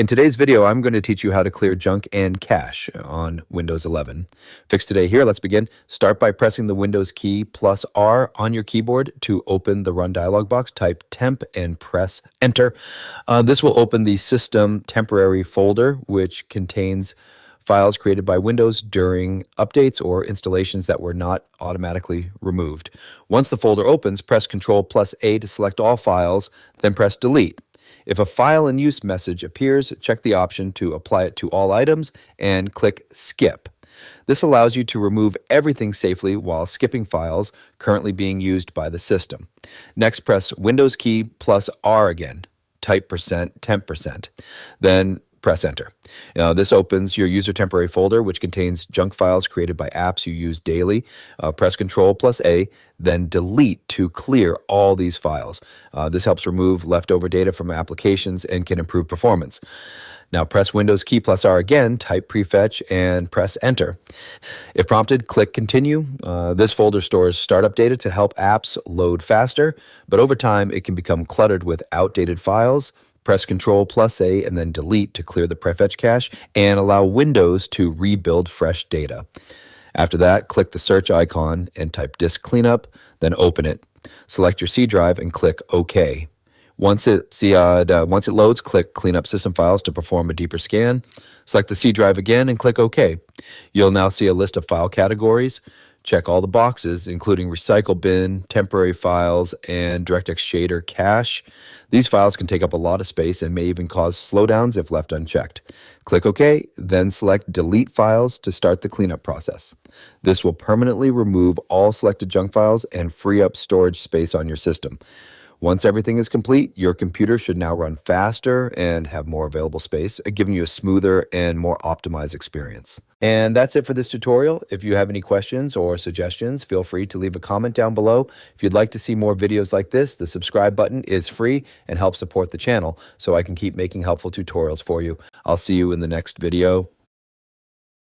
In today's video, I'm going to teach you how to clear junk and cache on Windows 11. Fix today here, let's begin. Start by pressing the Windows key plus R on your keyboard to open the Run dialog box. Type temp and press enter. This will open the system temporary folder, which contains files created by Windows during updates or installations that were not automatically removed. Once the folder opens, press Ctrl plus A to select all files, then press delete. If a file in use message appears, check the option to apply it to all items and click skip. This allows you to remove everything safely while skipping files currently being used by the system. Next, press Windows key plus R again. Type %temp%. Then press enter. This opens your user temporary folder, which contains junk files created by apps you use daily. Press Ctrl plus A, then delete to clear all these files. This helps remove leftover data from applications and can improve performance. Now press Windows key plus R again, type prefetch, and press enter. If prompted, click continue. This folder stores startup data to help apps load faster, but over time it can become cluttered with outdated files. Press Ctrl plus A and then delete to clear the prefetch cache and allow Windows to rebuild fresh data. After that, click the search icon and type disk cleanup, then open it. Select your C drive and click OK. Once it loads, click Clean up System Files to perform a deeper scan. Select the C drive again and click OK. You'll now see a list of file categories. Check all the boxes, including Recycle Bin, Temporary Files, and DirectX Shader Cache. These files can take up a lot of space and may even cause slowdowns if left unchecked. Click OK, then select Delete Files to start the cleanup process. This will permanently remove all selected junk files and free up storage space on your system. Once everything is complete, your computer should now run faster and have more available space, giving you a smoother and more optimized experience. And that's it for this tutorial. If you have any questions or suggestions, feel free to leave a comment down below. If you'd like to see more videos like this, the subscribe button is free and helps support the channel so I can keep making helpful tutorials for you. I'll see you in the next video.